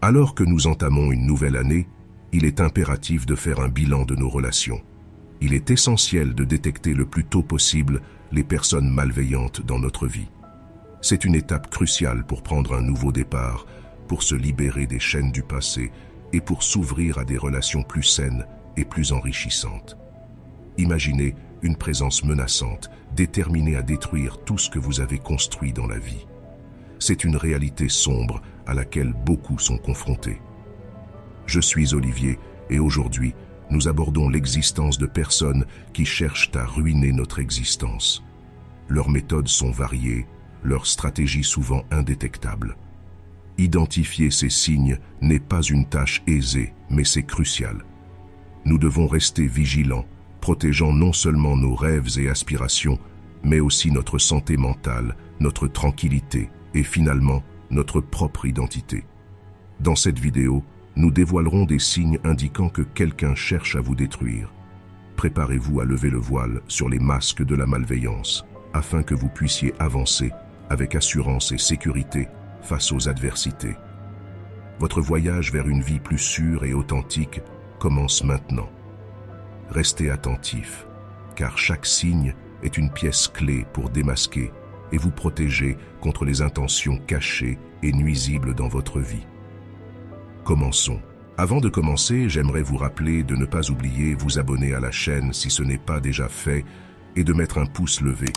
Alors que nous entamons une nouvelle année, il est impératif de faire un bilan de nos relations. Il est essentiel de détecter le plus tôt possible les personnes malveillantes dans notre vie. C'est une étape cruciale pour prendre un nouveau départ, pour se libérer des chaînes du passé et pour s'ouvrir à des relations plus saines et plus enrichissantes. Imaginez une présence menaçante, déterminée à détruire tout ce que vous avez construit dans la vie. C'est une réalité sombre à laquelle beaucoup sont confrontés. Je suis Olivier et aujourd'hui, nous abordons l'existence de personnes qui cherchent à ruiner notre existence. Leurs méthodes sont variées, leurs stratégies souvent indétectables. Identifier ces signes n'est pas une tâche aisée, mais c'est crucial. Nous devons rester vigilants, protégeant non seulement nos rêves et aspirations, mais aussi notre santé mentale, notre tranquillité et finalement notre propre identité. Dans cette vidéo, nous dévoilerons des signes indiquant que quelqu'un cherche à vous détruire. Préparez-vous à lever le voile sur les masques de la malveillance, afin que vous puissiez avancer avec assurance et sécurité face aux adversités. Votre voyage vers une vie plus sûre et authentique commence maintenant. Restez attentifs, car chaque signe est une pièce clé pour démasquer et vous protéger contre les intentions cachées et nuisibles dans votre vie. Commençons. Avant de commencer, j'aimerais vous rappeler de ne pas oublier vous abonner à la chaîne si ce n'est pas déjà fait et de mettre un pouce levé.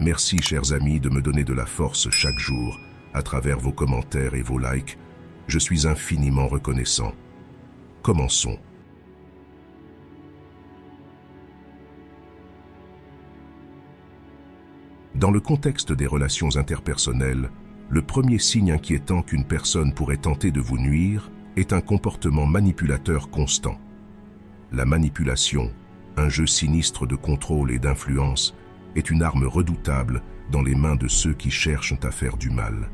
Merci, chers amis, de me donner de la force chaque jour à travers vos commentaires et vos likes. Je suis infiniment reconnaissant. Commençons. Dans le contexte des relations interpersonnelles, le premier signe inquiétant qu'une personne pourrait tenter de vous nuire est un comportement manipulateur constant. La manipulation, un jeu sinistre de contrôle et d'influence, est une arme redoutable dans les mains de ceux qui cherchent à faire du mal.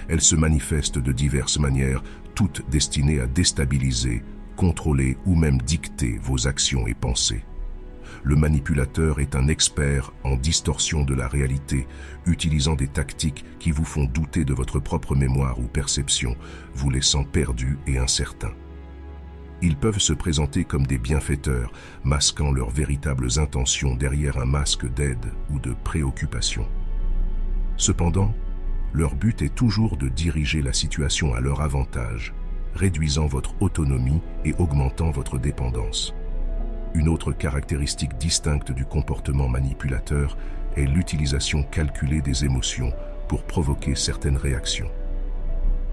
Elle se manifeste de diverses manières, toutes destinées à déstabiliser, contrôler ou même dicter vos actions et pensées. Le manipulateur est un expert en distorsion de la réalité, utilisant des tactiques qui vous font douter de votre propre mémoire ou perception, vous laissant perdu et incertain. Ils peuvent se présenter comme des bienfaiteurs, masquant leurs véritables intentions derrière un masque d'aide ou de préoccupation. Cependant, leur but est toujours de diriger la situation à leur avantage, réduisant votre autonomie et augmentant votre dépendance. Une autre caractéristique distincte du comportement manipulateur est l'utilisation calculée des émotions pour provoquer certaines réactions.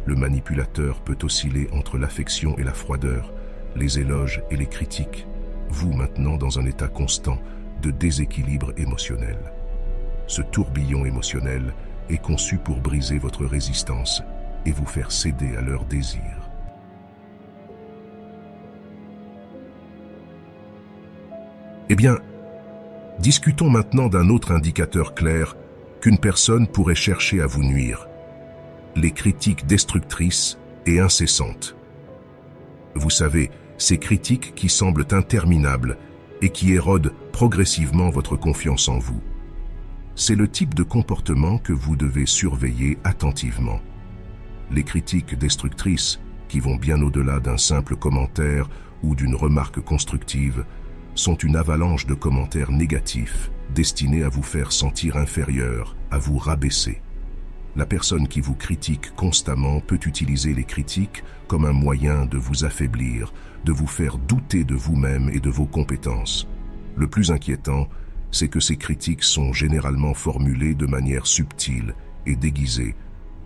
Le manipulateur peut osciller entre l'affection et la froideur, les éloges et les critiques, vous maintenant dans un état constant de déséquilibre émotionnel. Ce tourbillon émotionnel est conçu pour briser votre résistance et vous faire céder à leurs désirs. Eh bien, discutons maintenant d'un autre indicateur clair qu'une personne pourrait chercher à vous nuire. Les critiques destructrices et incessantes. Vous savez, ces critiques qui semblent interminables et qui érodent progressivement votre confiance en vous. C'est le type de comportement que vous devez surveiller attentivement. Les critiques destructrices, qui vont bien au-delà d'un simple commentaire ou d'une remarque constructive, sont une avalanche de commentaires négatifs destinés à vous faire sentir inférieur, à vous rabaisser. La personne qui vous critique constamment peut utiliser les critiques comme un moyen de vous affaiblir, de vous faire douter de vous-même et de vos compétences. Le plus inquiétant, c'est que ces critiques sont généralement formulées de manière subtile et déguisée.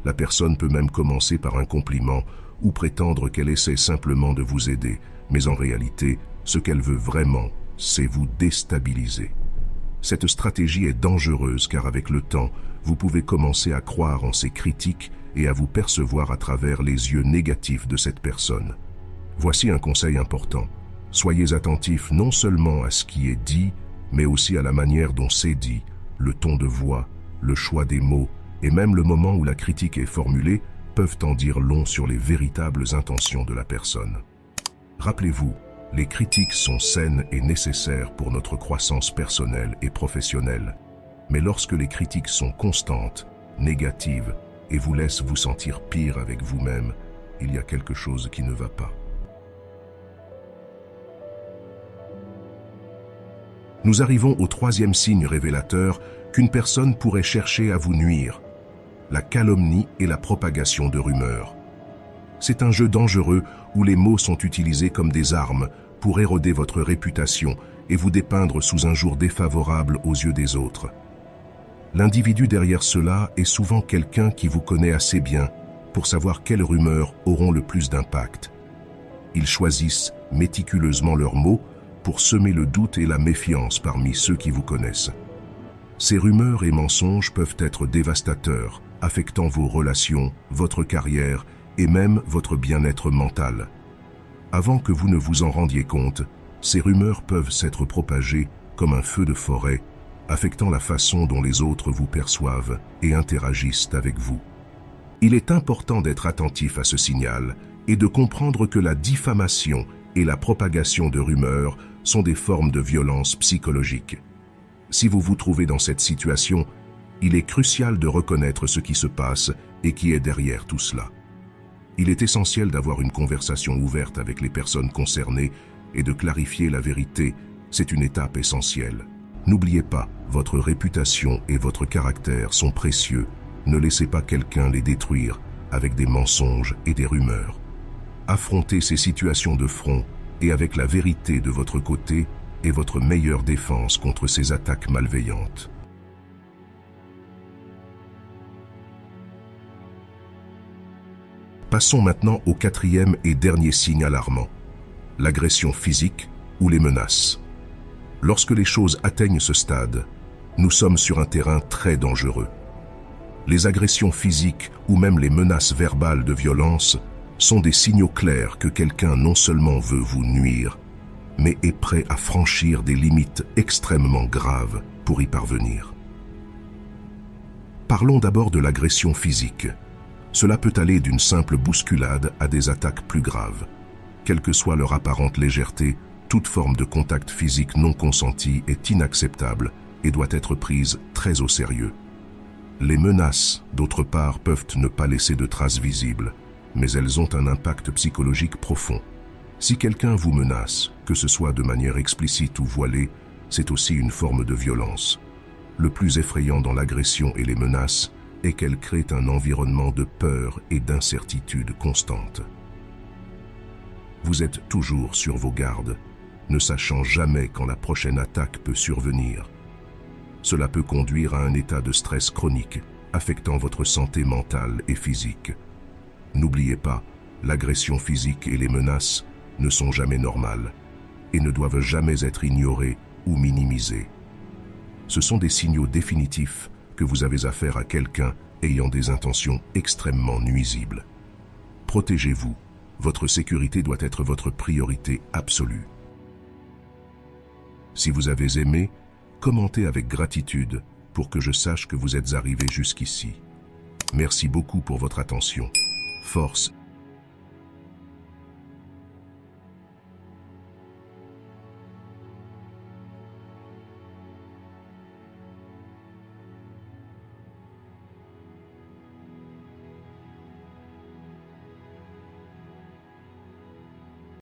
La personne peut même commencer par un compliment ou prétendre qu'elle essaie simplement de vous aider, mais en réalité, ce qu'elle veut vraiment, c'est vous déstabiliser. Cette stratégie est dangereuse car avec le temps, vous pouvez commencer à croire en ces critiques et à vous percevoir à travers les yeux négatifs de cette personne. Voici un conseil important. Soyez attentifs non seulement à ce qui est dit, mais aussi à la manière dont c'est dit, le ton de voix, le choix des mots et même le moment où la critique est formulée peuvent en dire long sur les véritables intentions de la personne. Rappelez-vous, les critiques sont saines et nécessaires pour notre croissance personnelle et professionnelle. Mais lorsque les critiques sont constantes, négatives et vous laissent vous sentir pire avec vous-même, il y a quelque chose qui ne va pas. Nous arrivons au troisième signe révélateur qu'une personne pourrait chercher à vous nuire: la calomnie et la propagation de rumeurs. C'est un jeu dangereux où les mots sont utilisés comme des armes pour éroder votre réputation et vous dépeindre sous un jour défavorable aux yeux des autres. L'individu derrière cela est souvent quelqu'un qui vous connaît assez bien pour savoir quelles rumeurs auront le plus d'impact. Ils choisissent méticuleusement leurs mots pour semer le doute et la méfiance parmi ceux qui vous connaissent. Ces rumeurs et mensonges peuvent être dévastateurs, affectant vos relations, votre carrière et même votre bien-être mental. Avant que vous ne vous en rendiez compte, ces rumeurs peuvent s'être propagées comme un feu de forêt, affectant la façon dont les autres vous perçoivent et interagissent avec vous. Il est important d'être attentif à ce signal et de comprendre que la diffamation et la propagation de rumeurs sont des formes de violence psychologique. Si vous vous trouvez dans cette situation, il est crucial de reconnaître ce qui se passe et qui est derrière tout cela. Il est essentiel d'avoir une conversation ouverte avec les personnes concernées et de clarifier la vérité. C'est une étape essentielle. N'oubliez pas, votre réputation et votre caractère sont précieux. Ne laissez pas quelqu'un les détruire avec des mensonges et des rumeurs. Affrontez ces situations de front et avec la vérité de votre côté est votre meilleure défense contre ces attaques malveillantes. Passons maintenant au quatrième et dernier signe alarmant: l'agression physique ou les menaces. Lorsque les choses atteignent ce stade, nous sommes sur un terrain très dangereux. Les agressions physiques ou même les menaces verbales de violence sont des signaux clairs que quelqu'un non seulement veut vous nuire, mais est prêt à franchir des limites extrêmement graves pour y parvenir. Parlons d'abord de l'agression physique. Cela peut aller d'une simple bousculade à des attaques plus graves. Quelle que soit leur apparente légèreté, toute forme de contact physique non consenti est inacceptable et doit être prise très au sérieux. Les menaces, d'autre part, peuvent ne pas laisser de traces visibles, mais elles ont un impact psychologique profond. Si quelqu'un vous menace, que ce soit de manière explicite ou voilée, c'est aussi une forme de violence. Le plus effrayant dans l'agression et les menaces est qu'elles créent un environnement de peur et d'incertitude constante. Vous êtes toujours sur vos gardes, ne sachant jamais quand la prochaine attaque peut survenir. Cela peut conduire à un état de stress chronique, affectant votre santé mentale et physique. N'oubliez pas, l'agression physique et les menaces ne sont jamais normales et ne doivent jamais être ignorées ou minimisées. Ce sont des signaux définitifs que vous avez affaire à quelqu'un ayant des intentions extrêmement nuisibles. Protégez-vous, votre sécurité doit être votre priorité absolue. Si vous avez aimé, commentez avec gratitude pour que je sache que vous êtes arrivé jusqu'ici. Merci beaucoup pour votre attention. Force